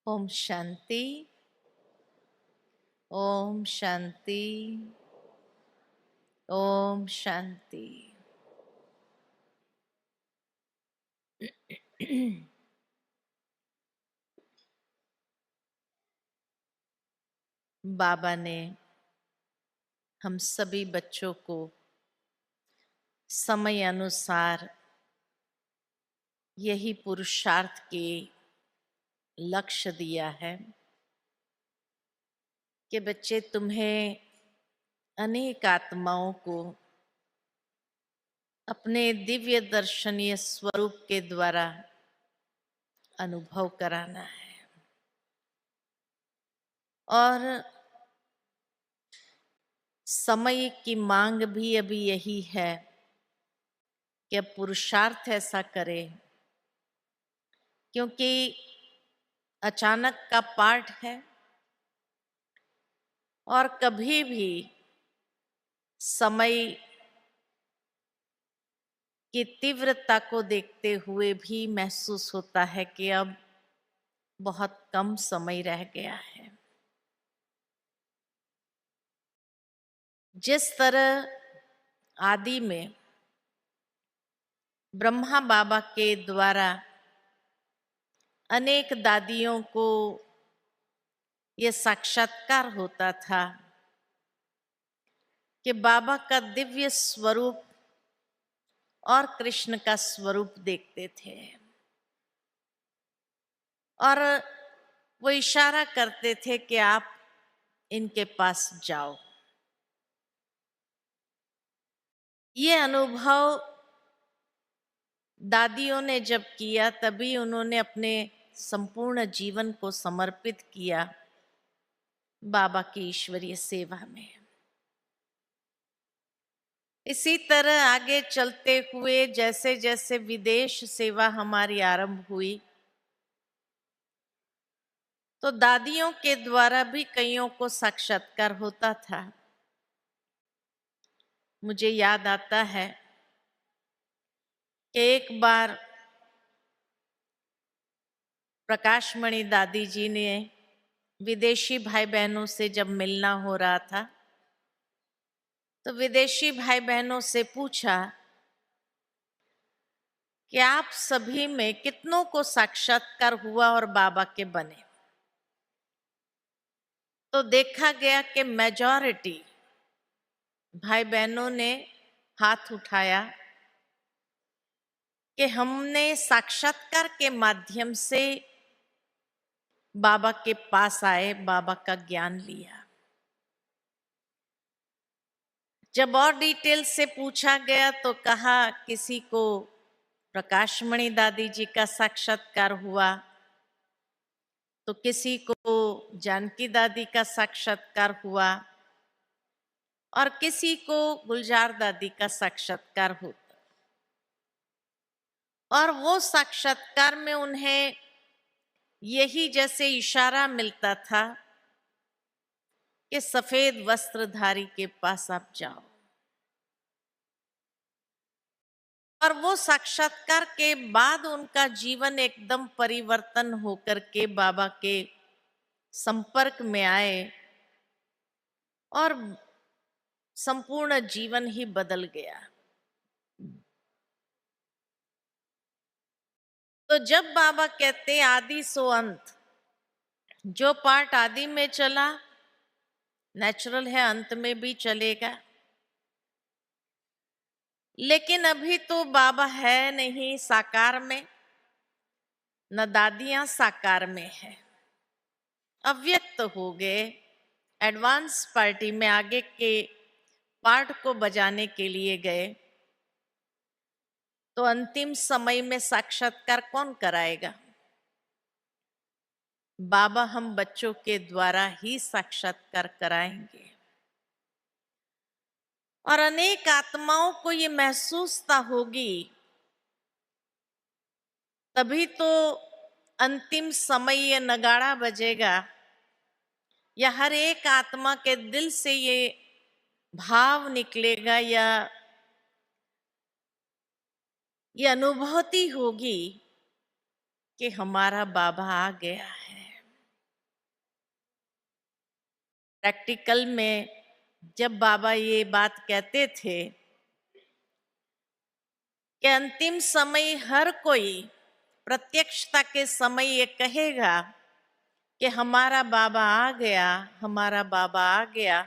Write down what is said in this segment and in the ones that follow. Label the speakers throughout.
Speaker 1: ओम शांति। ओम शांति। ओम शांति। बाबा ने हम सभी बच्चों को समय अनुसार यही पुरुषार्थ के लक्ष्य दिया है कि बच्चे, तुम्हें अनेक आत्माओं को अपने दिव्य दर्शनीय स्वरूप के द्वारा अनुभव कराना है। और समय की मांग भी अभी यही है कि अब पुरुषार्थ ऐसा करे, क्योंकि अचानक का पाठ है और कभी भी समय की तीव्रता को देखते हुए भी महसूस होता है कि अब बहुत कम समय रह गया है। जिस तरह आदि में ब्रह्मा बाबा के द्वारा अनेक दादियों को ये साक्षात्कार होता था कि बाबा का दिव्य स्वरूप और कृष्ण का स्वरूप देखते थे, और वो इशारा करते थे कि आप इनके पास जाओ। ये अनुभव दादियों ने जब किया, तभी उन्होंने अपने संपूर्ण जीवन को समर्पित किया बाबा की ईश्वरीय सेवा में। इसी तरह आगे चलते हुए जैसे जैसे विदेश सेवा हमारी आरंभ हुई, तो दादियों के द्वारा भी कईयों को साक्षात्कार होता था। मुझे याद आता है कि एक बार प्रकाशमणि दादी जी ने विदेशी भाई बहनों से जब मिलना हो रहा था, तो विदेशी भाई बहनों से पूछा कि आप सभी में कितनों को साक्षात्कार हुआ और बाबा के बने। तो देखा गया कि मेजॉरिटी भाई बहनों ने हाथ उठाया कि हमने साक्षात्कार के माध्यम से बाबा के पास आए, बाबा का ज्ञान लिया। जब और डिटेल से पूछा गया तो कहा किसी को प्रकाशमणि दादी जी का साक्षात्कार हुआ, तो किसी को जानकी दादी का साक्षात्कार हुआ, और किसी को गुलजार दादी का साक्षात्कार होता। और वो साक्षात्कार में उन्हें यही जैसे इशारा मिलता था कि सफेद वस्त्रधारी के पास आप जाओ। और वो साक्षात्कार के बाद उनका जीवन एकदम परिवर्तन होकर के बाबा के संपर्क में आए और संपूर्ण जीवन ही बदल गया। तो जब बाबा कहते आदि सो अंत, जो पार्ट आदि में चला नेचुरल है, अंत में भी चलेगा। लेकिन अभी तो बाबा है नहीं साकार में, न दादियां साकार में है, अव्यक्त हो गए। एडवांस पार्टी में आगे के पार्ट को बजाने के लिए गए, तो अंतिम समय में साक्षात्कार कौन कराएगा? बाबा हम बच्चों के द्वारा ही साक्षात्कार कराएंगे। और अनेक आत्माओं को ये महसूसता होगी, तभी तो अंतिम समय ये नगाड़ा बजेगा, या हर एक आत्मा के दिल से ये भाव निकलेगा, या ये अनुभूति होगी कि हमारा बाबा आ गया है। प्रैक्टिकल में जब बाबा ये बात कहते थे कि अंतिम समय हर कोई प्रत्यक्षता के समय ये कहेगा कि हमारा बाबा आ गया, हमारा बाबा आ गया,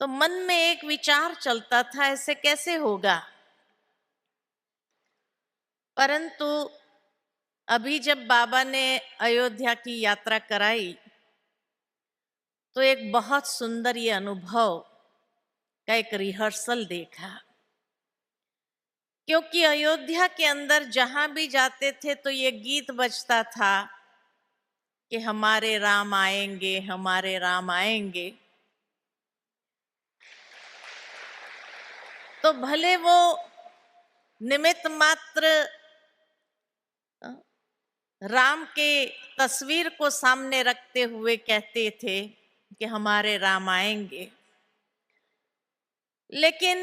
Speaker 1: तो मन में एक विचार चलता था ऐसे कैसे होगा। परंतु अभी जब बाबा ने अयोध्या की यात्रा कराई तो एक बहुत सुंदर ये अनुभव का एक रिहर्सल देखा, क्योंकि अयोध्या के अंदर जहां भी जाते थे तो ये गीत बजता था कि हमारे राम आएंगे, हमारे राम आएंगे। तो भले वो निमित्त मात्र राम के तस्वीर को सामने रखते हुए कहते थे कि हमारे राम आएंगे, लेकिन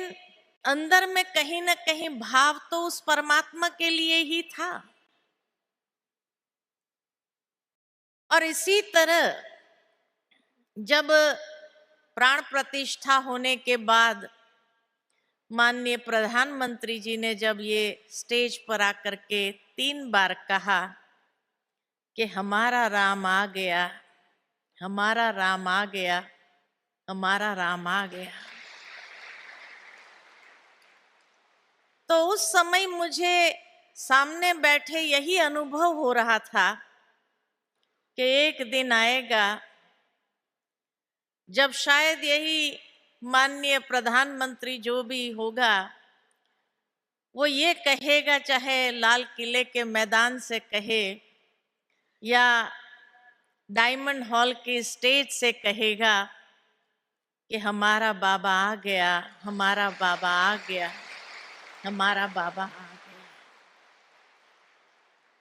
Speaker 1: अंदर में कहीं ना कहीं भाव तो उस परमात्मा के लिए ही था। और इसी तरह जब प्राण प्रतिष्ठा होने के बाद माननीय प्रधानमंत्री जी ने जब ये स्टेज पर आकर के 3 बार कहा कि हमारा राम आ गया, हमारा राम आ गया, हमारा राम आ गया, तो उस समय मुझे सामने बैठे यही अनुभव हो रहा था कि एक दिन आएगा जब शायद यही माननीय प्रधानमंत्री जो भी होगा वो ये कहेगा, चाहे लाल किले के मैदान से कहे या डायमंड हॉल के स्टेज से कहेगा कि हमारा बाबा आ गया, हमारा बाबा आ गया, हमारा बाबा आ गया।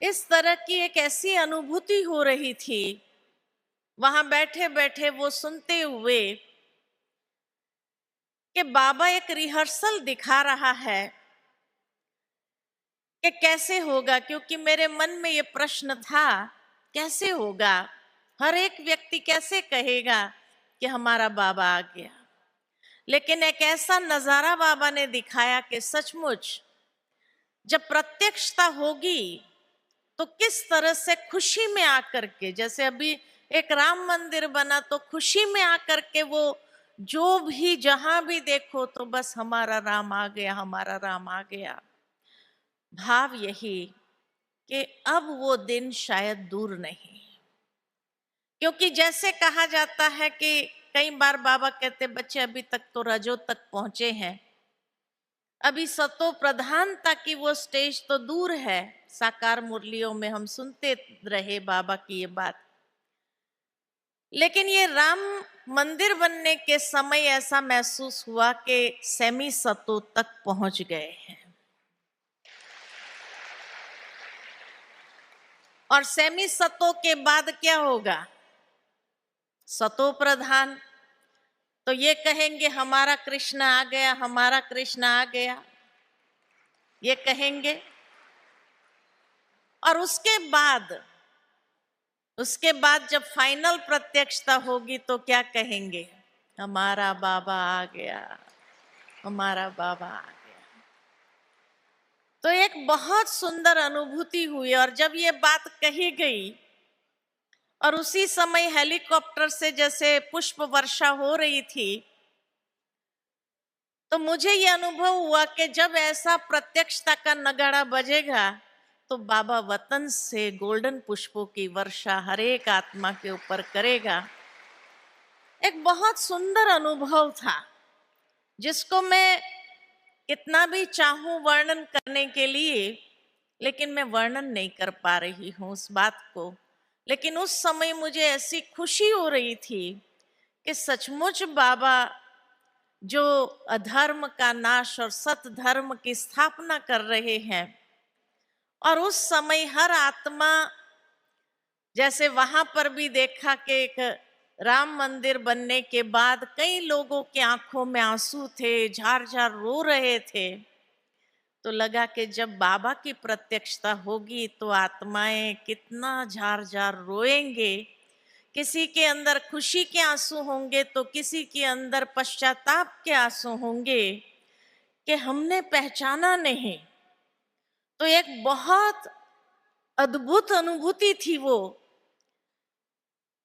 Speaker 1: इस तरह की एक ऐसी अनुभूति हो रही थी वहां बैठे बैठे वो सुनते हुए कि बाबा एक रिहर्सल दिखा रहा है कि कैसे होगा, क्योंकि मेरे मन में ये प्रश्न था कैसे होगा, हर एक व्यक्ति कैसे कहेगा कि हमारा बाबा आ गया। लेकिन एक ऐसा नजारा बाबा ने दिखाया कि सचमुच जब प्रत्यक्षता होगी तो किस तरह से खुशी में आकर के, जैसे अभी एक राम मंदिर बना तो खुशी में आकर के वो जो भी जहां भी देखो तो बस हमारा राम आ गया, हमारा राम आ गया। भाव यही कि अब वो दिन शायद दूर नहीं, क्योंकि जैसे कहा जाता है कि कई बार बाबा कहते बच्चे अभी तक तो रजो तक पहुंचे हैं, अभी सतो प्रधानता की वो स्टेज तो दूर है। साकार मुरलियों में हम सुनते रहे बाबा की ये बात, लेकिन ये राम मंदिर बनने के समय ऐसा महसूस हुआ कि सेमी सतो तक पहुंच गए हैं। और सेमी सतो के बाद क्या होगा, सतो प्रधान, तो ये कहेंगे हमारा कृष्ण आ गया, हमारा कृष्ण आ गया, ये कहेंगे। और उसके बाद जब फाइनल प्रत्यक्षता होगी तो क्या कहेंगे, हमारा बाबा आ गया, हमारा बाबा आ गया। तो एक बहुत सुंदर अनुभूति हुई। और जब ये बात कही गई और उसी समय हेलीकॉप्टर से जैसे पुष्प वर्षा हो रही थी, तो मुझे ये अनुभव हुआ कि जब ऐसा प्रत्यक्षता का नगाड़ा बजेगा तो बाबा वतन से गोल्डन पुष्पों की वर्षा हर एक आत्मा के ऊपर करेगा। एक बहुत सुंदर अनुभव था जिसको मैं कितना भी चाहूं वर्णन करने के लिए, लेकिन मैं वर्णन नहीं कर पा रही हूं उस बात को। लेकिन उस समय मुझे ऐसी खुशी हो रही थी कि सचमुच बाबा जो अधर्म का नाश और सत धर्म की स्थापना कर रहे हैं, और उस समय हर आत्मा, जैसे वहां पर भी देखा कि एक राम मंदिर बनने के बाद कई लोगों की आंखों में आंसू थे, झार झार रो रहे थे, तो लगा कि जब बाबा की प्रत्यक्षता होगी तो आत्माएं कितना झार झार रोएंगे, किसी के अंदर खुशी के आंसू होंगे तो किसी के अंदर पश्चाताप के आंसू होंगे कि हमने पहचाना नहीं। तो एक बहुत अद्भुत अनुभूति थी वो,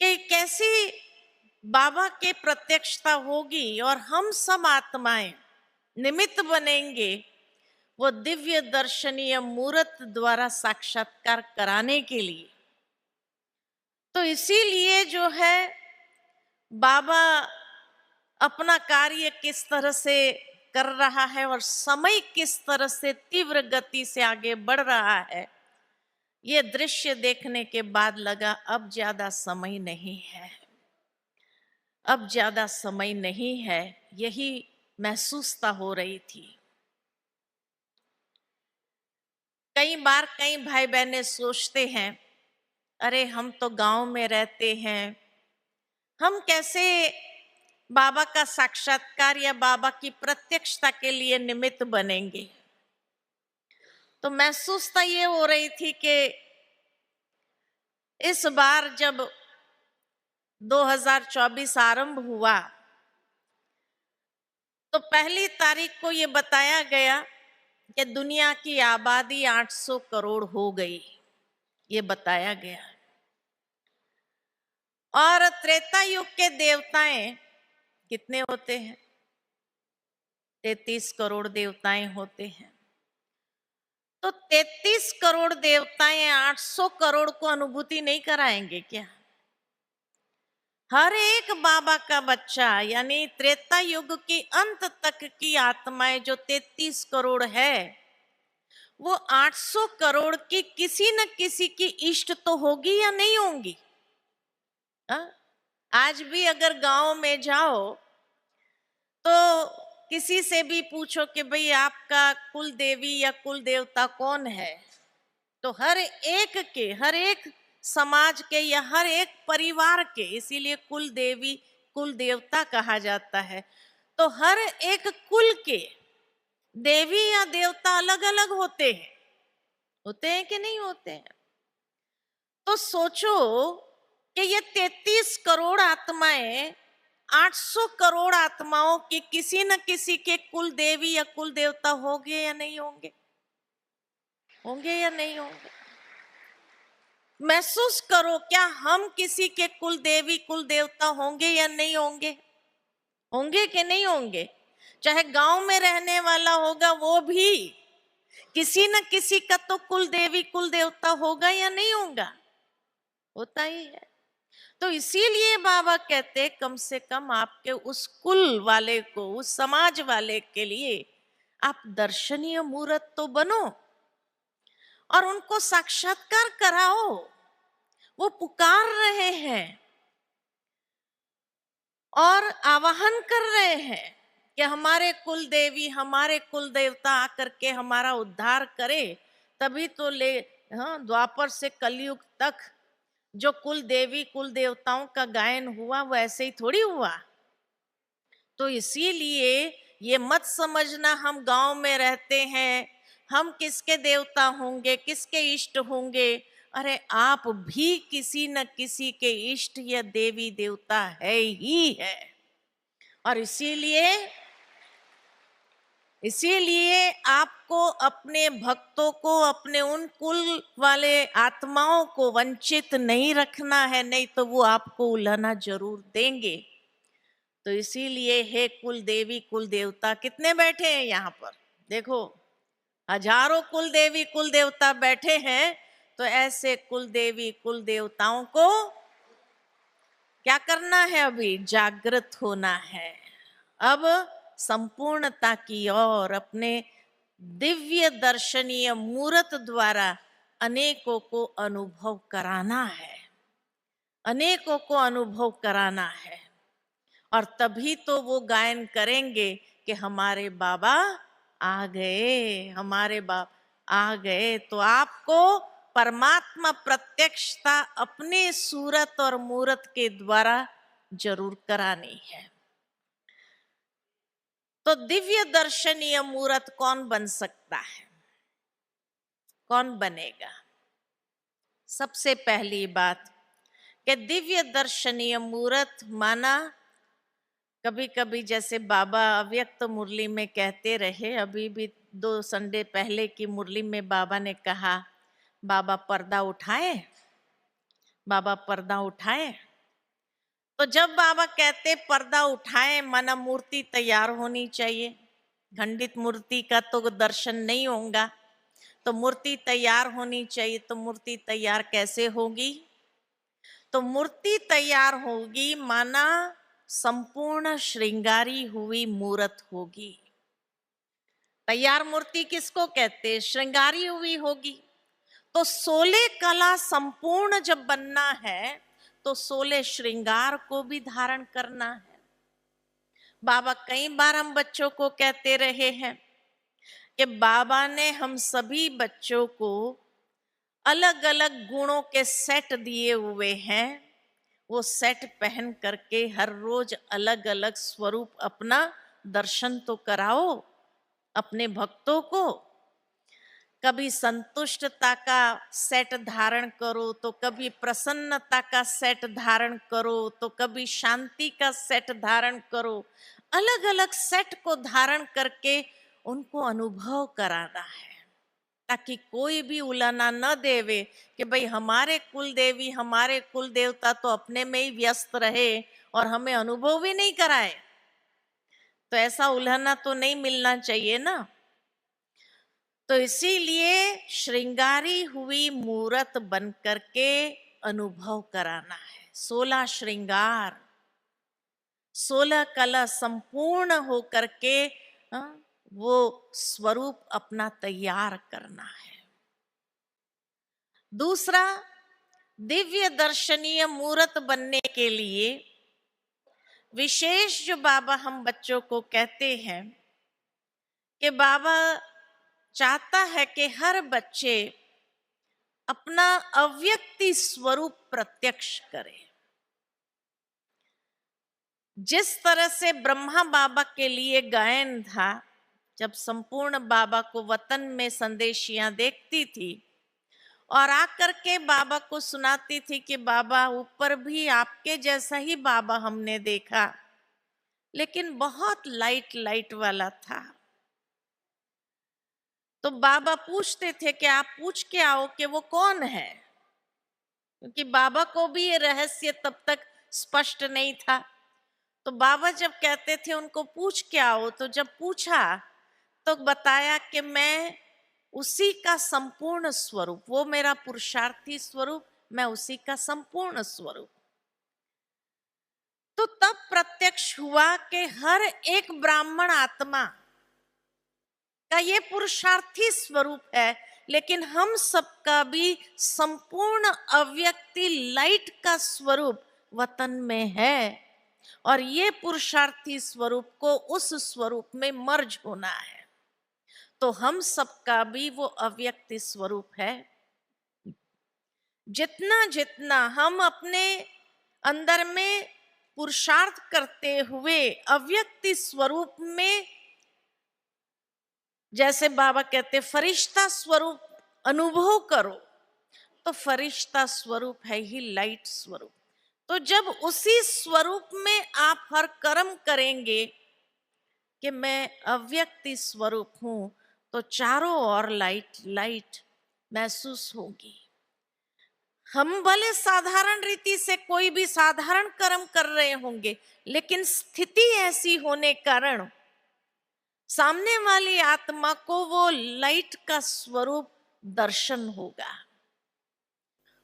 Speaker 1: कि कैसी बाबा के प्रत्यक्षता होगी और हम सब आत्माएं निमित्त बनेंगे वो दिव्य दर्शनीय मूर्त द्वारा साक्षात्कार कराने के लिए। तो इसीलिए जो है बाबा अपना कार्य किस तरह से कर रहा है और समय किस तरह से तीव्र गति से आगे बढ़ रहा है, ये दृश्य देखने के बाद लगा अब ज्यादा समय नहीं है, अब ज्यादा समय नहीं है, यही महसूसता हो रही थी। कई बार कई भाई बहनें सोचते हैं, अरे हम तो गांव में रहते हैं, हम कैसे बाबा का साक्षात्कार या बाबा की प्रत्यक्षता के लिए निमित्त बनेंगे। तो महसूसता ये हो रही थी कि इस बार जब 2024 आरंभ हुआ तो पहली तारीख को ये बताया गया कि दुनिया की आबादी 800 करोड़ हो गई, ये बताया गया। और त्रेता युग के देवताएं कितने होते हैं? 33 करोड़ देवताएं होते हैं। तो 33 करोड़ देवताएं 800 करोड़ को अनुभूति नहीं कराएंगे क्या? हर एक बाबा का बच्चा यानी त्रेता युग के अंत तक की आत्माएं जो 33 करोड़ है, वो 800 करोड़ की किसी न किसी की इष्ट तो होगी या नहीं होंगी? आज भी अगर गांव में जाओ तो किसी से भी पूछो कि भाई आपका कुल देवी या कुल देवता कौन है, तो हर एक समाज के या हर एक परिवार के, इसीलिए कुल देवी कुल देवता कहा जाता है, तो हर एक कुल के देवी या देवता अलग अलग होते हैं कि नहीं होते हैं? तो सोचो कि ये 33 करोड़ आत्माएं 800 करोड़ आत्माओं की किसी न किसी के कुल देवी या कुल देवता होंगे या नहीं होंगे? होंगे या नहीं होंगे? महसूस करो, क्या हम किसी के कुल देवी कुल देवता होंगे या नहीं होंगे? होंगे कि नहीं होंगे? चाहे गांव में रहने वाला होगा वो भी किसी न किसी का तो कुल देवी कुल देवता होगा या नहीं होगा? होता ही है। तो इसीलिए बाबा कहते कम से कम आपके उस कुल वाले को, उस समाज वाले के लिए आप दर्शनीय मूर्त तो बनो और उनको साक्षात्कार कराओ। वो पुकार रहे हैं और आवाहन कर रहे हैं कि हमारे कुल देवी हमारे कुल देवता आकर के हमारा उद्धार करे। तभी तो द्वापर से कलयुग तक जो कुल देवी कुल देवताओं का गायन हुआ वो ऐसे ही थोड़ी हुआ। तो इसीलिए ये मत समझना हम गांव में रहते हैं, हम किसके देवता होंगे किसके इष्ट होंगे। अरे आप भी किसी न किसी के इष्ट या देवी देवता है ही है। और इसीलिए आपको अपने भक्तों को, अपने उन कुल वाले आत्माओं को वंचित नहीं रखना है, नहीं तो वो आपको उल्हाना जरूर देंगे। तो इसीलिए हे कुल देवी कुल देवता कितने बैठे हैं यहाँ पर, देखो हजारों कुल देवी कुल देवता बैठे हैं। तो ऐसे कुल देवी कुल देवताओं को क्या करना है? अभी जागृत होना है। अब संपूर्णता की ओर अपने दिव्य दर्शनीय मूर्त द्वारा अनेकों को अनुभव कराना है, अनेकों को अनुभव कराना है। और तभी तो वो गायन करेंगे कि हमारे बाबा आ गए, हमारे बाबा आ गए। तो आपको परमात्मा प्रत्यक्षता अपने सूरत और मूरत के द्वारा जरूर करानी है। तो दिव्य दर्शनीय मूरत कौन बन सकता है? कौन बनेगा? सबसे पहली बात कि दिव्य दर्शनीय मूर्त माना, कभी कभी जैसे बाबा अव्यक्त मुरली में कहते रहे, अभी भी 2 संडे पहले की मुरली में बाबा ने कहा, बाबा पर्दा उठाए, बाबा पर्दा उठाए। तो जब बाबा कहते पर्दा उठाए माना मूर्ति तैयार होनी चाहिए, खंडित मूर्ति का तो दर्शन नहीं होगा, तो मूर्ति तैयार होनी चाहिए। तो मूर्ति तैयार कैसे होगी? तो मूर्ति तैयार होगी माना संपूर्ण श्रृंगारी हुई मूर्त होगी। तैयार मूर्ति किसको कहते? श्रृंगारी हुई होगी। तो 16 कला संपूर्ण जब बनना है तो 16 श्रृंगार को भी धारण करना है। बाबा कई बार हम बच्चों को कहते रहे हैं कि बाबा ने हम सभी बच्चों को अलग अलग गुणों के सेट दिए हुए हैं। वो सेट पहन करके हर रोज अलग अलग स्वरूप अपना दर्शन तो कराओ अपने भक्तों को। कभी संतुष्टता का सेट धारण करो, तो कभी प्रसन्नता का सेट धारण करो, तो कभी शांति का सेट धारण करो। अलग अलग सेट को धारण करके उनको अनुभव कराना है, ताकि कोई भी उलाना न देवे कि भाई हमारे कुल देवी हमारे कुल देवता तो अपने में ही व्यस्त रहे और हमें अनुभव भी नहीं कराए। तो ऐसा उल्हाना तो नहीं मिलना चाहिए ना। तो इसीलिए श्रृंगारी हुई मूर्त बन करके अनुभव कराना है। 16 श्रृंगार 16 कला संपूर्ण हो करके वो स्वरूप अपना तैयार करना है। दूसरा, दिव्य दर्शनीय मूर्त बनने के लिए विशेष जो बाबा हम बच्चों को कहते हैं कि बाबा चाहता है कि हर बच्चे अपना अव्यक्ति स्वरूप प्रत्यक्ष करे। जिस तरह से ब्रह्मा बाबा के लिए गायन था, जब संपूर्ण बाबा को वतन में संदेशियां देखती थी और आकर के बाबा को सुनाती थी कि बाबा ऊपर भी आपके जैसा ही बाबा हमने देखा, लेकिन बहुत लाइट लाइट वाला था। तो बाबा पूछते थे कि आप पूछ के आओ कि वो कौन है, क्योंकि बाबा को भी ये रहस्य तब तक स्पष्ट नहीं था। तो बाबा जब कहते थे उनको पूछ के आओ, तो जब पूछा तो बताया कि मैं उसी का संपूर्ण स्वरूप, वो मेरा पुरुषार्थी स्वरूप, मैं उसी का संपूर्ण स्वरूप। तो तब प्रत्यक्ष हुआ कि हर एक ब्राह्मण आत्मा का ये पुरुषार्थी स्वरूप है, लेकिन हम सबका भी संपूर्ण अव्यक्ति लाइट का स्वरूप वतन में है, और ये पुरुषार्थी स्वरूप को उस स्वरूप में मर्ज होना है। तो हम सबका भी वो अव्यक्ति स्वरूप है। जितना जितना हम अपने अंदर में पुरुषार्थ करते हुए अव्यक्ति स्वरूप में, जैसे बाबा कहते फरिश्ता स्वरूप अनुभव करो, तो फरिश्ता स्वरूप है ही लाइट स्वरूप। तो जब उसी स्वरूप में आप हर कर्म करेंगे कि मैं अव्यक्ति स्वरूप हूं, तो चारों ओर लाइट लाइट महसूस होगी। हम भले साधारण रीति से कोई भी साधारण कर्म कर रहे होंगे, लेकिन स्थिति ऐसी होने कारण सामने वाली आत्मा को वो लाइट का स्वरूप दर्शन होगा।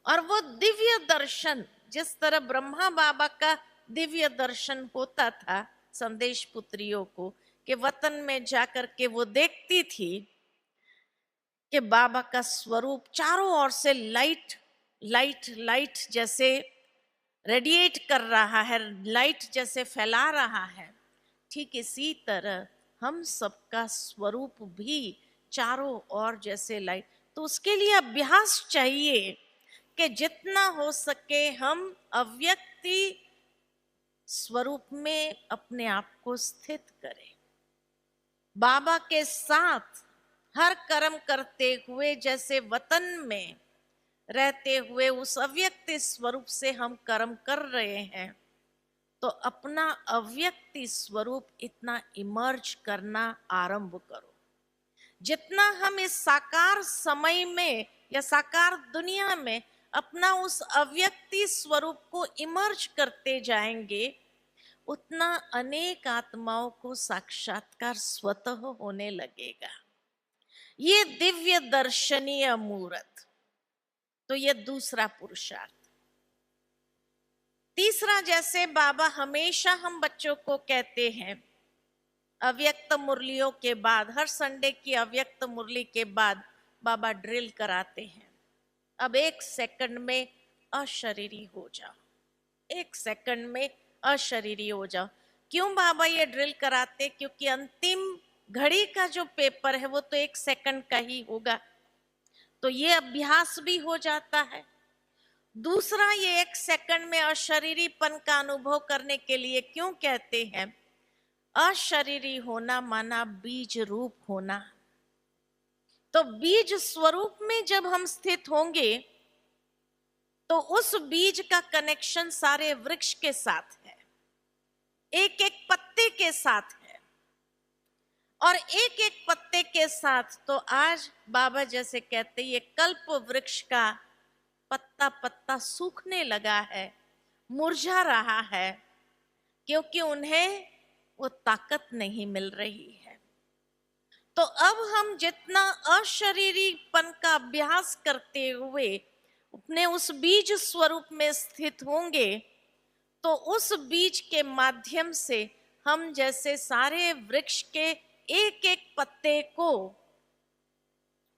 Speaker 1: और वो दिव्य दर्शन, जिस तरह ब्रह्मा बाबा का दिव्य दर्शन होता था संदेश पुत्रियों को, कि वतन में जाकर के वो देखती थी कि बाबा का स्वरूप चारों ओर से लाइट लाइट लाइट जैसे रेडिएट कर रहा है, लाइट जैसे फैला रहा है। ठीक इसी तरह हम सबका स्वरूप भी चारों ओर जैसे लाइट। तो उसके लिए अभ्यास चाहिए कि जितना हो सके हम अव्यक्ति स्वरूप में अपने आप को स्थित करें, बाबा के साथ हर कर्म करते हुए। जैसे वतन में रहते हुए उस अव्यक्त स्वरूप से हम कर्म कर रहे हैं, तो अपना अव्यक्त स्वरूप इतना इमर्ज करना आरंभ करो। जितना हम इस साकार समय में या साकार दुनिया में अपना उस अव्यक्ति स्वरूप को इमर्ज करते जाएंगे, उतना अनेक आत्माओं को साक्षात्कार स्वतः होने लगेगा। ये दिव्य दर्शनीय मूर्त। तो ये दूसरा पुरुषार्थ। तीसरा, जैसे बाबा हमेशा हम बच्चों को कहते हैं, अव्यक्त मुरलियों के बाद, हर संडे की अव्यक्त मुरली के बाद बाबा ड्रिल कराते हैं, अब 1 सेकंड में अशरीरी हो जाओ, 1 सेकंड में अशरीरी हो जाओ। क्यों बाबा ये ड्रिल कराते? क्योंकि अंतिम घड़ी का जो पेपर है वो तो 1 सेकंड का ही होगा, तो ये अभ्यास भी हो जाता है। दूसरा, ये 1 सेकंड में अशरीरीपन का अनुभव करने के लिए क्यों कहते हैं? अशरीरी होना माना बीज रूप होना। तो बीज स्वरूप में जब हम स्थित होंगे तो उस बीज का कनेक्शन सारे वृक्ष के साथ है, एक एक पत्ते के साथ है, और एक एक पत्ते के साथ तो आज बाबा जैसे कहते ये कल्प वृक्ष का पत्ता पत्ता सूखने लगा है, मुरझा रहा है, क्योंकि उन्हें वो ताकत नहीं मिल रही है। तो अब हम जितना अशरीरीपन का अभ्यास करते हुए अपने उस बीज स्वरूप में स्थित होंगे, तो उस बीज के माध्यम से हम जैसे सारे वृक्ष के एक एक पत्ते को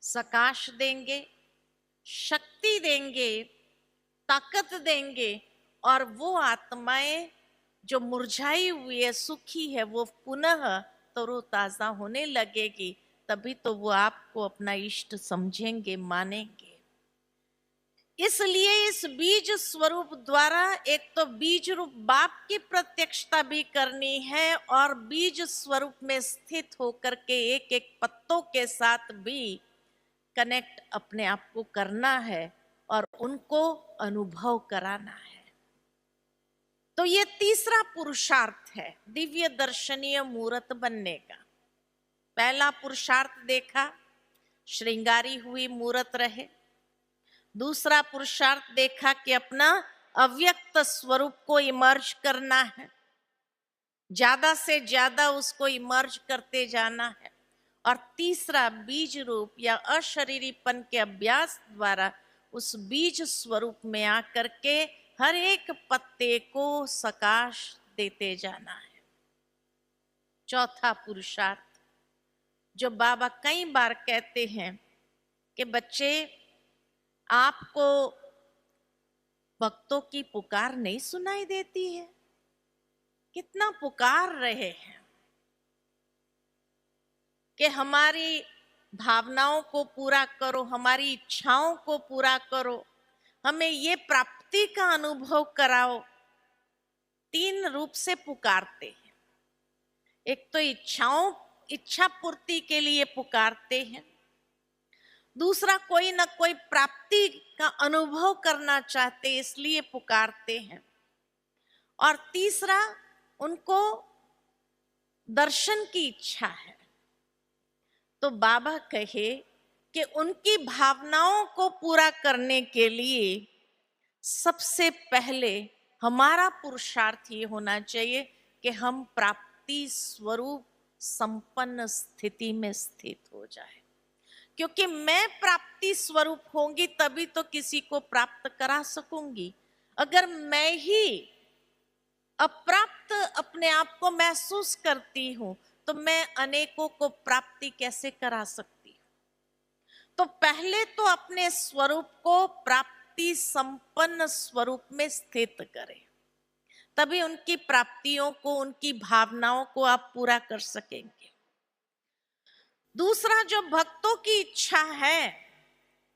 Speaker 1: सकाश देंगे, शक्ति देंगे, ताकत देंगे, और वो आत्माएं जो मुरझाई हुई है, सूखी है, वो पुनः तरोताजा होने लगेगी। तभी तो वो आपको अपना इष्ट समझेंगे, मानेंगे। इसलिए इस बीज स्वरूप द्वारा एक तो बीज रूप बाप की प्रत्यक्षता भी करनी है, और बीज स्वरूप में स्थित होकर के एक एक पत्तों के साथ भी कनेक्ट अपने आप को करना है और उनको अनुभव कराना है। तो ये तीसरा पुरुषार्थ है दिव्य दर्शनीय मूर्त बनने का। पहला पुरुषार्थ देखा, श्रृंगारी हुई मूर्त रहे। दूसरा पुरुषार्थ देखा कि अपना अव्यक्त स्वरूप को इमर्ज करना है, ज्यादा से ज्यादा उसको इमर्ज करते जाना है। और तीसरा, बीज रूप या अशरीरीपन के अभ्यास द्वारा उस बीज स्वरूप में आकर के हर एक पत्ते को सकाश देते जाना है। चौथा पुरुषार्थ जो बाबा कई बार कहते हैं कि बच्चे, आपको भक्तों की पुकार नहीं सुनाई देती है? कितना पुकार रहे हैं कि हमारी भावनाओं को पूरा करो, हमारी इच्छाओं को पूरा करो, हमें ये प्राप्ति का अनुभव कराओ। 3 रूप से पुकारते हैं। एक तो इच्छा पूर्ति के लिए पुकारते हैं। दूसरा, कोई ना कोई प्राप्ति का अनुभव करना चाहते इसलिए पुकारते हैं। और तीसरा, उनको दर्शन की इच्छा है। तो बाबा कहे कि उनकी भावनाओं को पूरा करने के लिए सबसे पहले हमारा पुरुषार्थ ये होना चाहिए कि हम प्राप्ति स्वरूप संपन्न स्थिति में स्थित हो जाए। क्योंकि मैं प्राप्ति स्वरूप होंगी तभी तो किसी को प्राप्त करा सकूंगी। अगर मैं ही अप्राप्त अपने आप को महसूस करती हूं तो मैं अनेकों को प्राप्ति कैसे करा सकती हूं? तो पहले तो अपने स्वरूप को प्राप्ति संपन्न स्वरूप में स्थित करें, तभी उनकी प्राप्तियों को, उनकी भावनाओं को आप पूरा कर सकेंगे। दूसरा, जो भक्तों की इच्छा है,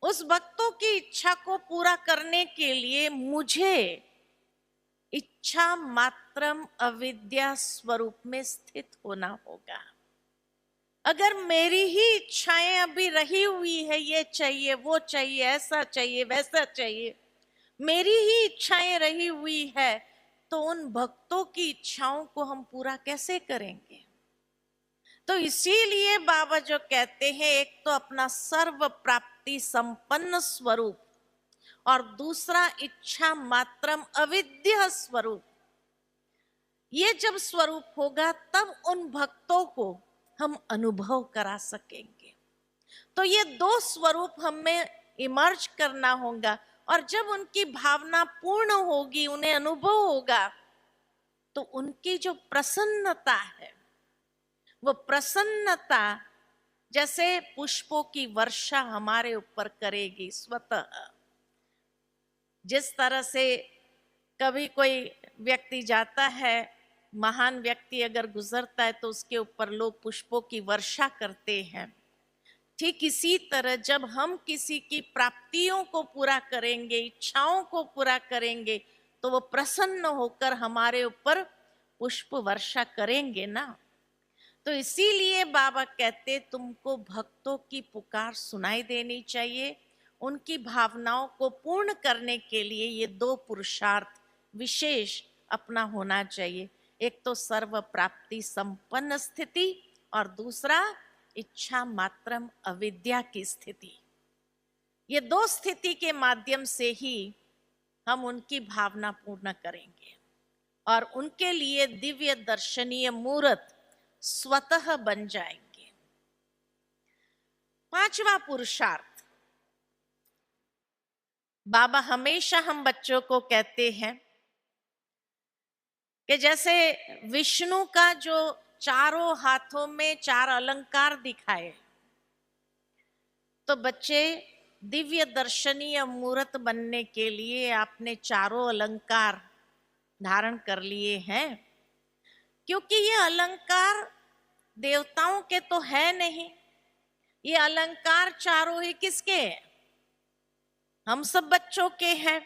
Speaker 1: उस भक्तों की इच्छा को पूरा करने के लिए मुझे इच्छा मात्रम अविद्या स्वरूप में स्थित होना होगा। अगर मेरी ही इच्छाएं अभी रही हुई है, ये चाहिए वो चाहिए ऐसा चाहिए वैसा चाहिए, मेरी ही इच्छाएं रही हुई है, तो उन भक्तों की इच्छाओं को हम पूरा कैसे करेंगे? तो इसीलिए बाबा जो कहते हैं, एक तो अपना सर्व प्राप्ति संपन्न स्वरूप और दूसरा इच्छा मात्रम अविद्या स्वरूप। ये जब स्वरूप होगा तब उन भक्तों को हम अनुभव करा सकेंगे। तो ये दो स्वरूप हमें इमर्ज करना होगा, और जब उनकी भावना पूर्ण होगी, उन्हें अनुभव होगा, तो उनकी जो प्रसन्नता है, वो प्रसन्नता जैसे पुष्पों की वर्षा हमारे ऊपर करेगी स्वतः। जिस तरह से कभी कोई व्यक्ति जाता है, महान व्यक्ति अगर गुजरता है तो उसके ऊपर लोग पुष्पों की वर्षा करते हैं, ठीक इसी तरह जब हम किसी की प्राप्तियों को पूरा करेंगे, इच्छाओं को पूरा करेंगे, तो वो प्रसन्न होकर हमारे ऊपर पुष्प वर्षा करेंगे ना। तो इसीलिए बाबा कहते, तुमको भक्तों की पुकार सुनाई देनी चाहिए। उनकी भावनाओं को पूर्ण करने के लिए ये दो पुरुषार्थ विशेष अपना होना चाहिए। एक तो सर्व प्राप्ति संपन्न स्थिति, और दूसरा इच्छा मात्रम अविद्या की स्थिति। ये दो स्थिति के माध्यम से ही हम उनकी भावना पूर्ण करेंगे और उनके लिए दिव्य दर्शनीय मूर्त स्वतः बन जाएंगे। पांचवा पुरुषार्थ, बाबा हमेशा हम बच्चों को कहते हैं कि जैसे विष्णु का जो चारों हाथों में चार अलंकार दिखाए, तो बच्चे दिव्य दर्शनीय मूर्त बनने के लिए आपने चारों अलंकार धारण कर लिए हैं। क्योंकि ये अलंकार देवताओं के तो है नहीं, ये अलंकार चारों ही किसके हैं? हम सब बच्चों के हैं।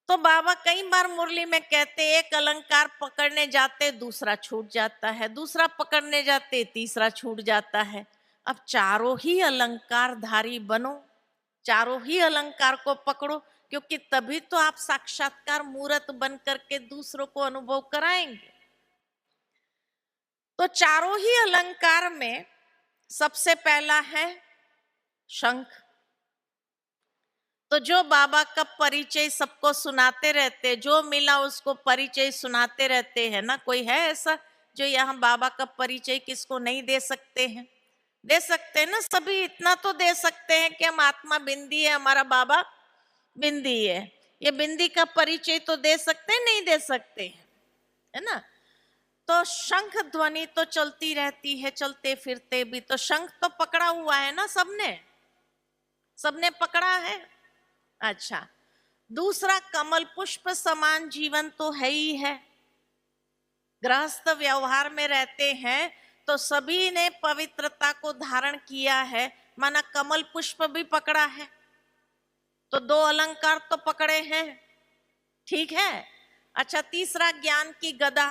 Speaker 1: तो बाबा कई बार मुरली में कहते, एक अलंकार पकड़ने जाते दूसरा छूट जाता है, दूसरा पकड़ने जाते तीसरा छूट जाता है। अब चारों ही अलंकार धारी बनो, चारों ही अलंकार को पकड़ो, क्योंकि तभी तो आप साक्षात्कार मूर्त बन करके दूसरों को अनुभव कराएंगे। तो चारों ही अलंकार में सबसे पहला है शंख। तो जो बाबा का परिचय सबको सुनाते रहते, जो मिला उसको परिचय सुनाते रहते हैं ना। कोई है ऐसा जो यहाँ बाबा का परिचय किसको नहीं दे सकते हैं? दे सकते हैं ना सभी। इतना तो दे सकते हैं कि हम आत्मा बिंदी है, हमारा बाबा बिंदी है। ये बिंदी का परिचय तो दे सकते हैं, नहीं दे सकते हैं, है ना। तो शंख ध्वनि तो चलती रहती है, चलते फिरते भी। तो शंख तो पकड़ा हुआ है ना सबने, सबने पकड़ा है। अच्छा, दूसरा कमल पुष्प समान जीवन तो है ही है। गृहस्थ व्यवहार में रहते हैं तो सभी ने पवित्रता को धारण किया है, माना कमल पुष्प भी पकड़ा है। तो दो अलंकार तो पकड़े हैं, ठीक है। अच्छा, तीसरा ज्ञान की गदा,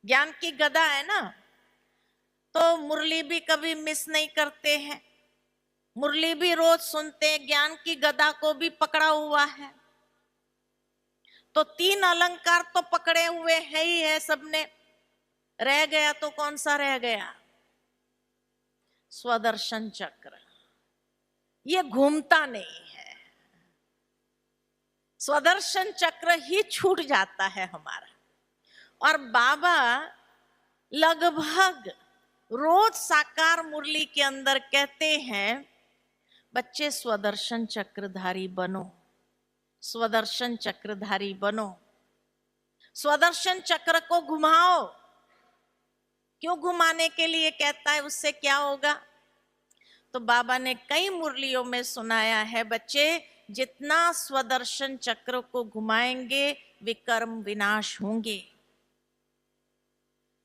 Speaker 1: ज्ञान की गदा है ना। तो मुरली भी कभी मिस नहीं करते हैं, मुरली भी रोज सुनते हैं, ज्ञान की गदा को भी पकड़ा हुआ है। तो तीन अलंकार तो पकड़े हुए है ही है सबने। रह गया तो कौन सा रह गया? स्वदर्शन चक्र। ये घूमता नहीं है, स्वदर्शन चक्र ही छूट जाता है हमारा। और बाबा लगभग रोज साकार मुरली के अंदर कहते हैं, बच्चे स्वदर्शन चक्रधारी बनो, स्वदर्शन चक्रधारी बनो। स्वदर्शन चक्र को घुमाओ। क्यों घुमाने के लिए कहता है? उससे क्या होगा? तो बाबा ने कई मुरलियों में सुनाया है, बच्चे जितना स्वदर्शन चक्र को घुमाएंगे विकर्म विनाश होंगे।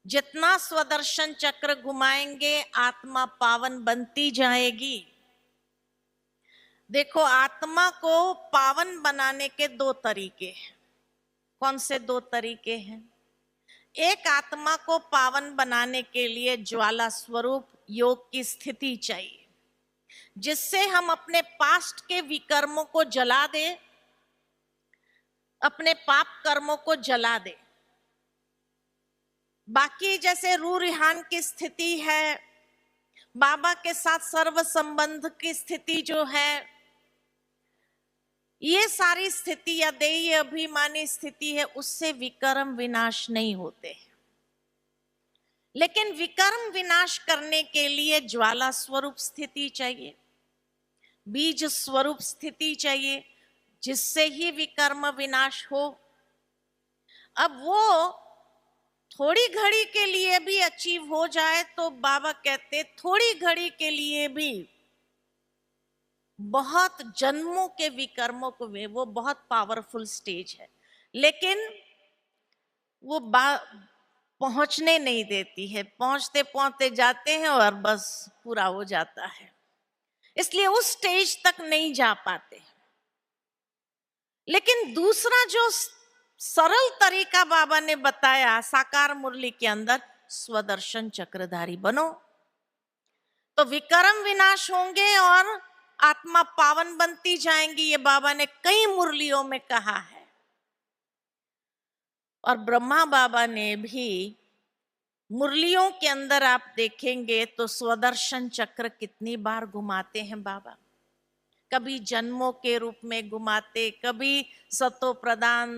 Speaker 1: जितना स्वदर्शन चक्र घुमाएंगे आत्मा पावन बनती जाएगी। देखो, आत्मा को पावन बनाने के दो तरीके हैं। कौन से दो तरीके हैं? एक आत्मा को पावन बनाने के लिए ज्वाला स्वरूप योग की स्थिति चाहिए, जिससे हम अपने पास्ट के विकर्मों को जला दे, अपने पाप कर्मों को जला दे। बाकी जैसे रूह रिहान की स्थिति है, बाबा के साथ सर्व संबंध की स्थिति जो है, ये सारी स्थिति या देही अभिमानी स्थिति है, उससे विकर्म विनाश नहीं होते। लेकिन विकर्म विनाश करने के लिए ज्वाला स्वरूप स्थिति चाहिए, बीज स्वरूप स्थिति चाहिए, जिससे ही विकर्म विनाश हो। अब वो थोड़ी घड़ी के लिए भी अचीव हो जाए तो बाबा कहते थोड़ी घड़ी के लिए भी बहुत जन्मों के विकर्मों को वो बहुत पावरफुल स्टेज है, लेकिन वो पहुंचने नहीं देती है। पहुंचते पहुंचते जाते हैं और बस पूरा हो जाता है, इसलिए उस स्टेज तक नहीं जा पाते। लेकिन दूसरा जो सरल तरीका बाबा ने बताया साकार मुरली के अंदर, स्वदर्शन चक्रधारी बनो तो विकर्म विनाश होंगे और आत्मा पावन बनती जाएंगी। ये बाबा ने कई मुरलियों में कहा है। और ब्रह्मा बाबा ने भी मुरलियों के अंदर आप देखेंगे तो स्वदर्शन चक्र कितनी बार घुमाते हैं बाबा। कभी जन्मों के रूप में घुमाते, कभी सतो प्रदान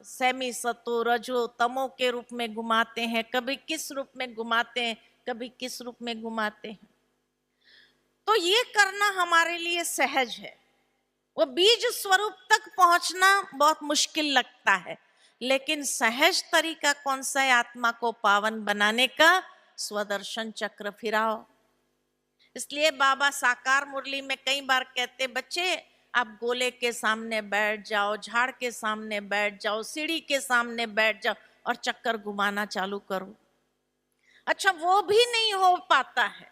Speaker 1: सेमी सतो रजो तमो के रूप में घुमाते हैं, कभी किस रूप में घुमाते हैं, कभी किस रूप में घुमाते हैं। तो ये करना हमारे लिए सहज है। वो बीज स्वरूप तक पहुंचना बहुत मुश्किल लगता है, लेकिन सहज तरीका कौन सा है आत्मा को पावन बनाने का? स्वदर्शन चक्र फिराओ। इसलिए बाबा साकार मुरली में कई बार कहते, बच्चे आप गोले के सामने बैठ जाओ, झाड़ के सामने बैठ जाओ, सीढ़ी के सामने बैठ जाओ और चक्कर घुमाना चालू करो। अच्छा, वो भी नहीं हो पाता है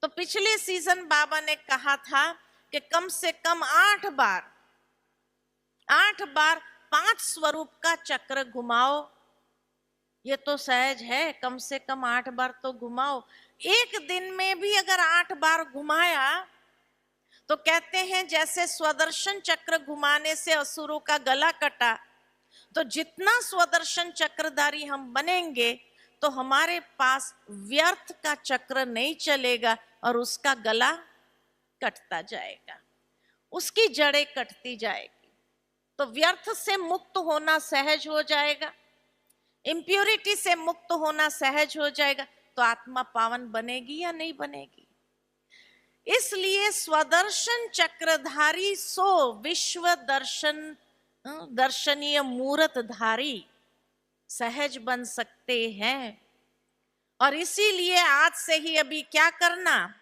Speaker 1: तो पिछले सीजन बाबा ने कहा था कि कम से कम 8 बार 5 स्वरूप का चक्र घुमाओ। ये तो सहज है, कम से कम 8 बार तो घुमाओ। एक दिन में भी अगर 8 बार घुमाया तो कहते हैं जैसे स्वदर्शन चक्र घुमाने से असुरों का गला कटा, तो जितना स्वदर्शन चक्रधारी हम बनेंगे तो हमारे पास व्यर्थ का चक्र नहीं चलेगा और उसका गला कटता जाएगा, उसकी जड़ें कटती जाएगी। तो व्यर्थ से मुक्त होना सहज हो जाएगा, इम्प्योरिटी से मुक्त होना सहज हो जाएगा, तो आत्मा पावन बनेगी या नहीं बनेगी? इसलिए स्वदर्शन चक्रधारी सो विश्व दर्शनीय मूर्तधारी सहज बन सकते हैं। और इसीलिए आज से ही अभी क्या करना,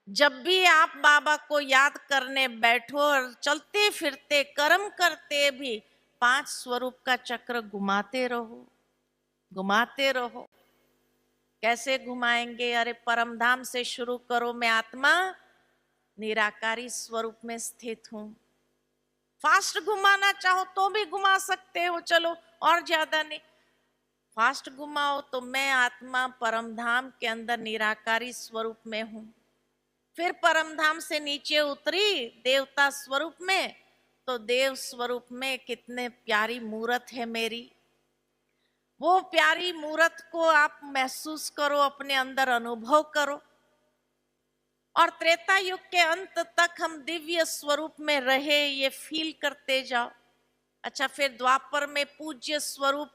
Speaker 1: जब भी आप बाबा को याद करने बैठो और चलते फिरते कर्म करते भी 5 स्वरूप का चक्र घुमाते रहो, घुमाते रहो। कैसे घुमाएंगे? अरे परमधाम से शुरू करो, मैं आत्मा निराकारी स्वरूप में स्थित हूं। फास्ट घुमाना चाहो तो भी घुमा सकते हो, चलो और ज्यादा नहीं, फास्ट घुमाओ तो मैं आत्मा परमधाम के अंदर निराकारी स्वरूप में हूं। फिर परमधाम से नीचे उतरी देवता स्वरूप में, तो देव स्वरूप में कितने प्यारी मूर्त है मेरी। वो प्यारी मूर्त को आप महसूस करो, अपने अंदर अनुभव करो। और त्रेता युग के अंत तक हम दिव्य स्वरूप में रहे, ये फील करते जाओ। अच्छा, फिर द्वापर में पूज्य स्वरूप,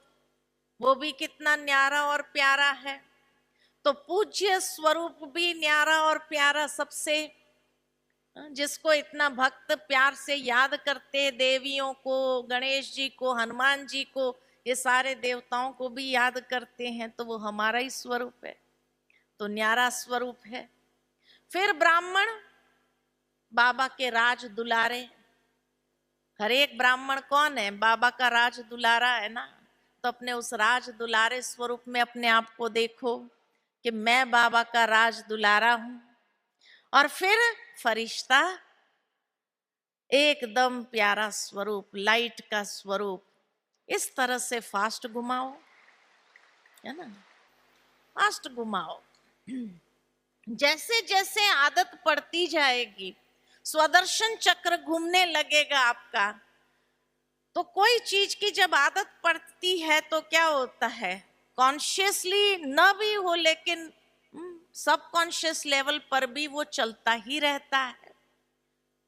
Speaker 1: वो भी कितना न्यारा और प्यारा है। तो पूज्य स्वरूप भी न्यारा और प्यारा सबसे, जिसको इतना भक्त प्यार से याद करते, देवियों को, गणेश जी को, हनुमान जी को, ये सारे देवताओं को भी याद करते हैं, तो वो हमारा ही स्वरूप है, तो न्यारा स्वरूप है। फिर ब्राह्मण, बाबा के राज दुलारे। हर एक ब्राह्मण कौन है? बाबा का राज दुलारा है ना। तो अपने उस राज दुलारे स्वरूप में अपने आप को देखो कि मैं बाबा का राज दुलारा हूं। और फिर फरिश्ता, एकदम प्यारा स्वरूप, लाइट का स्वरूप। इस तरह से फास्ट घुमाओ। है ना, फास्ट घुमाओ। जैसे जैसे आदत पड़ती जाएगी, स्वदर्शन चक्र घूमने लगेगा आपका। तो कोई चीज की जब आदत पड़ती है तो क्या होता है, कॉन्शियसली न भी हो लेकिन सब कॉन्शियस लेवल पर भी वो चलता ही रहता है।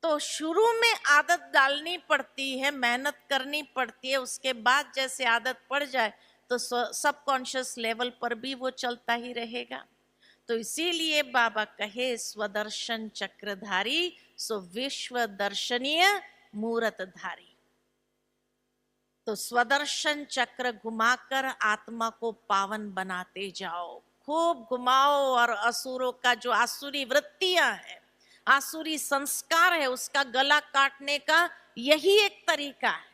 Speaker 1: तो शुरू में आदत डालनी पड़ती है, मेहनत करनी पड़ती है, उसके बाद जैसे आदत पड़ जाए तो सब कॉन्शियस लेवल पर भी वो चलता ही रहेगा। तो इसीलिए बाबा कहे स्वदर्शन चक्रधारी सो विश्व दर्शनीय मूरतधारी। तो स्वदर्शन चक्र घुमाकर आत्मा को पावन बनाते जाओ, खूब घुमाओ। और असुरों का जो आसुरी वृत्तियां है, आसुरी संस्कार है, उसका गला काटने का यही एक तरीका है।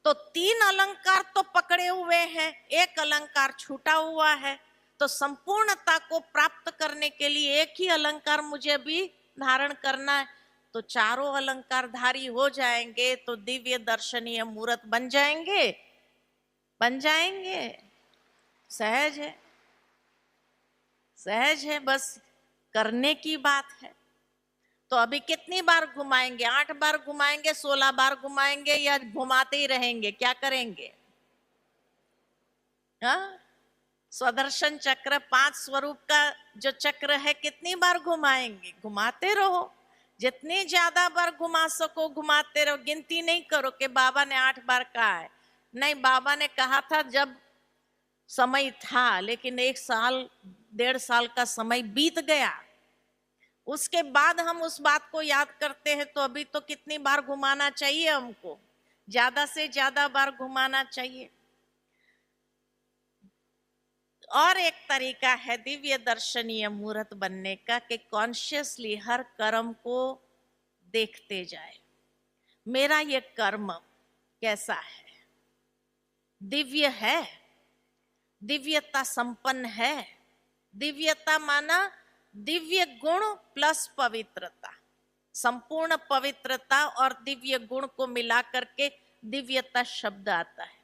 Speaker 1: तो 3 अलंकार तो पकड़े हुए हैं, एक अलंकार छूटा हुआ है। तो संपूर्णता को प्राप्त करने के लिए एक ही अलंकार मुझे भी धारण करना है। तो चारों अलंकार धारी हो जाएंगे तो दिव्य दर्शनीय मूर्त बन जाएंगे, बन जाएंगे। सहज है, सहज है, बस करने की बात है। तो अभी कितनी बार घुमाएंगे, 8 बार घुमाएंगे, 16 बार घुमाएंगे, या घुमाते ही रहेंगे, क्या करेंगे? हाँ, स्वदर्शन चक्र 5 स्वरूप का जो चक्र है, कितनी बार घुमाएंगे? घुमाते रहो, जितनी ज्यादा बार घुमा सको घुमाते रहो। गिनती नहीं करो कि बाबा ने 8 बार कहा है, नहीं, बाबा ने कहा था जब समय था, लेकिन 1 साल 1.5 साल का समय बीत गया, उसके बाद हम उस बात को याद करते हैं। तो अभी तो कितनी बार घुमाना चाहिए हमको? ज्यादा से ज्यादा बार घुमाना चाहिए। और एक तरीका है दिव्य दर्शनीय मूर्त बनने का कि कॉन्शियसली हर कर्म को देखते जाए, मेरा ये कर्म कैसा है, दिव्य है, दिव्यता संपन्न है। दिव्यता माना दिव्य गुण प्लस पवित्रता, संपूर्ण पवित्रता और दिव्य गुण को मिलाकर के दिव्यता शब्द आता है।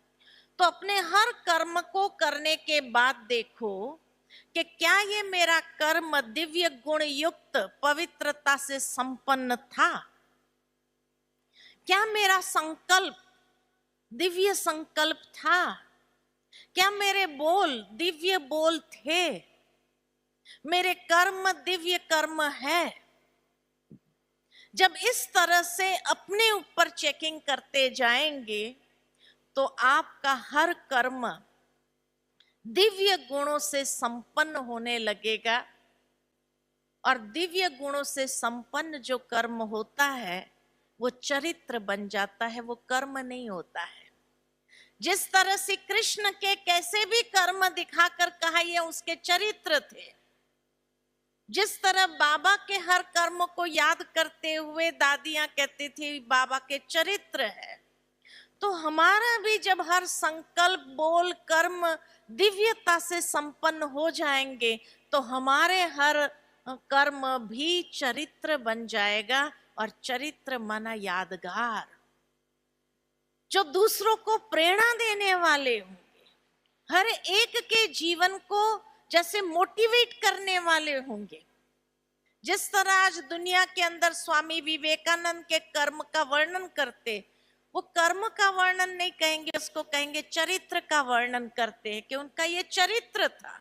Speaker 1: तो अपने हर कर्म को करने के बाद देखो कि क्या ये मेरा कर्म दिव्य गुण युक्त पवित्रता से संपन्न था? क्या मेरा संकल्प दिव्य संकल्प था? क्या मेरे बोल दिव्य बोल थे? मेरे कर्म दिव्य कर्म है? जब इस तरह से अपने ऊपर चेकिंग करते जाएंगे तो आपका हर कर्म दिव्य गुणों से संपन्न होने लगेगा। और दिव्य गुणों से संपन्न जो कर्म होता है वो चरित्र बन जाता है, वो कर्म नहीं होता है। जिस तरह से कृष्ण के कैसे भी कर्म दिखाकर कहा ये उसके चरित्र थे, जिस तरह बाबा के हर कर्म को याद करते हुए दादियां कहती थी बाबा के चरित्र है, तो हमारा भी जब हर संकल्प बोल कर्म दिव्यता से संपन्न हो जाएंगे तो हमारे हर कर्म भी चरित्र बन जाएगा। और चरित्र माना यादगार, जो दूसरों को प्रेरणा देने वाले होंगे, हर एक के जीवन को जैसे मोटिवेट करने वाले होंगे। जिस तरह आज दुनिया के अंदर स्वामी विवेकानंद के कर्म का वर्णन करते, वो कर्म का वर्णन नहीं कहेंगे, उसको कहेंगे चरित्र का वर्णन करते हैं कि उनका ये चरित्र था।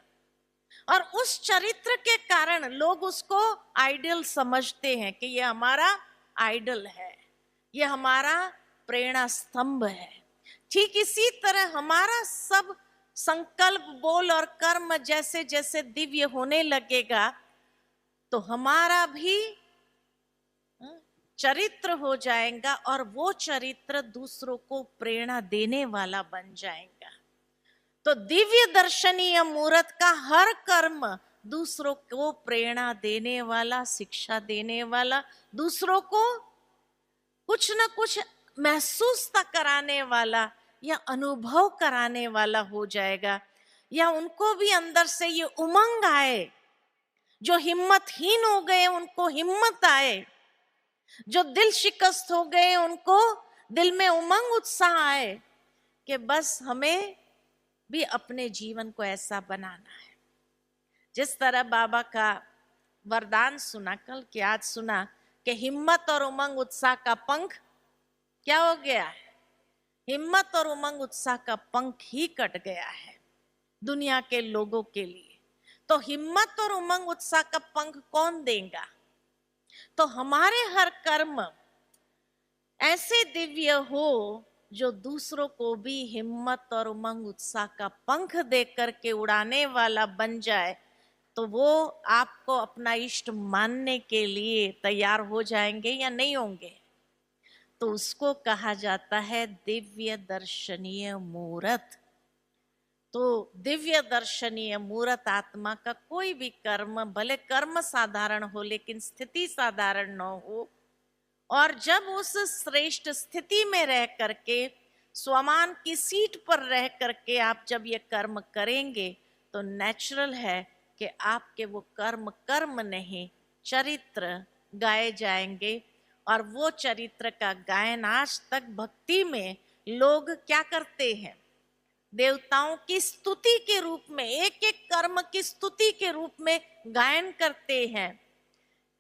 Speaker 1: और उस चरित्र के कारण लोग उसको आइडल समझते हैं कि ये हमारा आइडल है, ये हमारा प्रेरणा स्तंभ है। ठीक इसी तरह हमारा सब संकल्प बोल और कर्म जैसे जैसे दिव्य होने लगेगा तो हमारा भी चरित्र हो जाएगा और वो चरित्र दूसरों को प्रेरणा देने वाला बन जाएगा। तो दिव्य दर्शनीय मूर्त का हर कर्म दूसरों को प्रेरणा देने वाला, शिक्षा देने वाला, दूसरों को कुछ न कुछ महसूस कराने वाला या अनुभव कराने वाला हो जाएगा। या उनको भी अंदर से ये उमंग आए, जो हिम्मतहीन हो गए उनको हिम्मत आए, जो दिल शिकस्त हो गए उनको दिल में उमंग उत्साह आए कि बस हमें भी अपने जीवन को ऐसा बनाना है। जिस तरह बाबा का वरदान सुना कल कि आज सुना कि हिम्मत और उमंग उत्साह का पंख क्या हो गया है, हिम्मत और उमंग उत्साह का पंख ही कट गया है दुनिया के लोगों के लिए। तो हिम्मत और उमंग उत्साह का पंख कौन देगा? तो हमारे हर कर्म ऐसे दिव्य हो जो दूसरों को भी हिम्मत और उमंग उत्साह का पंख दे करके उड़ाने वाला बन जाए, तो वो आपको अपना इष्ट मानने के लिए तैयार हो जाएंगे या नहीं होंगे? तो उसको कहा जाता है दिव्य दर्शनीय मूर्त। तो दिव्य दर्शनीय मूर्त आत्मा का कोई भी कर्म, भले कर्म साधारण हो लेकिन स्थिति साधारण न हो, और जब उस श्रेष्ठ स्थिति में रह करके स्वमान की सीट पर रह करके आप जब ये कर्म करेंगे, तो नेचुरल है कि आपके वो कर्म कर्म नहीं चरित्र गाए जाएंगे। और वो चरित्र का गायन आज तक भक्ति में लोग क्या करते हैं, देवताओं की स्तुति के रूप में, एक एक कर्म की स्तुति के रूप में गायन करते हैं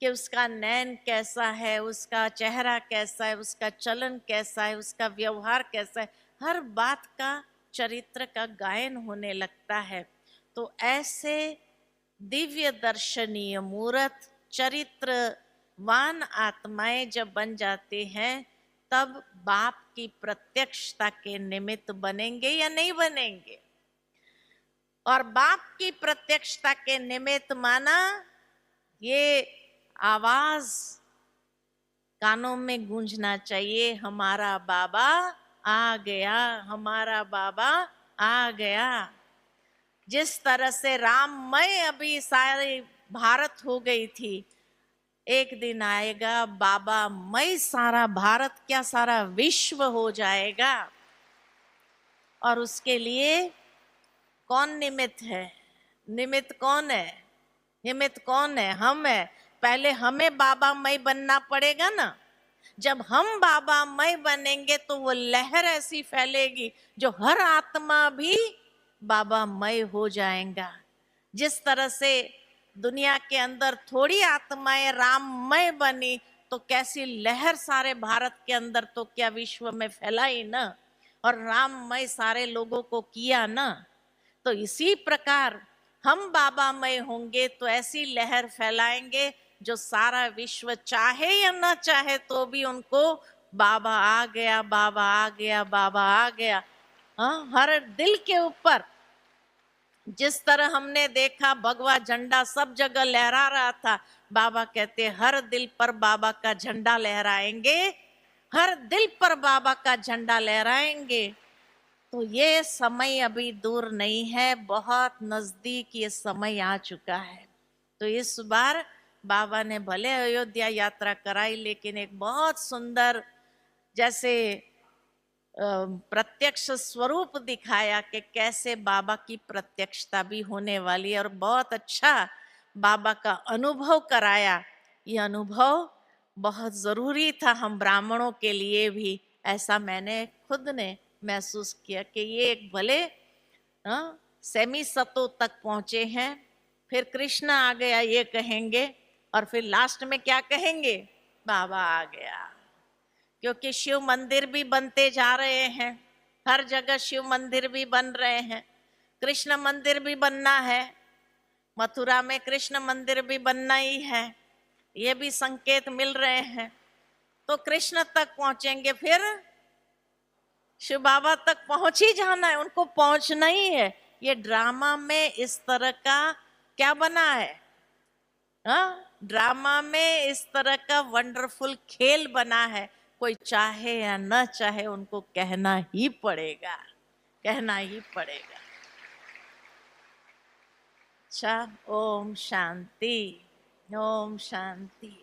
Speaker 1: कि उसका नयन कैसा है, उसका चेहरा कैसा है, उसका चलन कैसा है, उसका व्यवहार कैसा है, हर बात का चरित्र का गायन होने लगता है। तो ऐसे दिव्य दर्शनीय मूर्त चरित्रवान आत्माएं जब बन जाते हैं, तब बाप की प्रत्यक्षता के निमित्त बनेंगे या नहीं बनेंगे? और बाप की प्रत्यक्षता के निमित्त माना ये आवाज कानों में गूंजना चाहिए, हमारा बाबा आ गया, हमारा बाबा आ गया। जिस तरह से राममय अभी सारे भारत हो गई थी, एक दिन आएगा बाबा मई सारा भारत क्या सारा विश्व हो जाएगा। और उसके लिए कौन निमित्त है? निमित्त कौन है? निमित्त कौन है? हम है। पहले हमें बाबा मई बनना पड़ेगा ना। जब हम बाबा मई बनेंगे तो वो लहर ऐसी फैलेगी जो हर आत्मा भी बाबा मई हो जाएगा। जिस तरह से दुनिया के अंदर थोड़ी आत्माएं राममय बनी, तो कैसी लहर सारे भारत के अंदर तो क्या विश्व में फैलाई ना, और राममय सारे लोगों को किया ना। तो इसी प्रकार हम बाबामय होंगे तो ऐसी लहर फैलाएंगे जो सारा विश्व चाहे या ना चाहे तो भी उनको बाबा आ गया, बाबा आ गया, बाबा आ गया। हाँ, हर दिल के ऊपर जिस तरह हमने देखा भगवा झंडा सब जगह लहरा रहा था, बाबा कहते हर दिल पर बाबा का झंडा लहराएंगे, हर दिल पर बाबा का झंडा लहराएंगे। तो ये समय अभी दूर नहीं है, बहुत नजदीक ये समय आ चुका है। तो इस बार बाबा ने भले अयोध्या यात्रा कराई, लेकिन एक बहुत सुंदर जैसे प्रत्यक्ष स्वरूप दिखाया कि कैसे बाबा की प्रत्यक्षता भी होने वाली है, और बहुत अच्छा बाबा का अनुभव कराया। ये अनुभव बहुत जरूरी था हम ब्राह्मणों के लिए भी, ऐसा मैंने खुद ने महसूस किया कि ये एक भले सेमी सतो तक पहुंचे हैं, फिर कृष्ण आ गया ये कहेंगे, और फिर लास्ट में क्या कहेंगे, बाबा आ गया। क्योंकि शिव मंदिर भी बनते जा रहे हैं, हर जगह शिव मंदिर भी बन रहे हैं, कृष्ण मंदिर भी बनना है, मथुरा में कृष्ण मंदिर भी बनना ही है, ये भी संकेत मिल रहे हैं। तो कृष्ण तक पहुंचेंगे, फिर शिव बाबा तक पहुंच ही जाना है, उनको पहुंचना ही है। ये ड्रामा में इस तरह का क्या बना है, ड्रामा में इस तरह का वंडरफुल खेल बना है, कोई चाहे या न चाहे उनको कहना ही पड़ेगा, कहना ही पड़ेगा। अच्छा, ओम शांति, ओम शांति।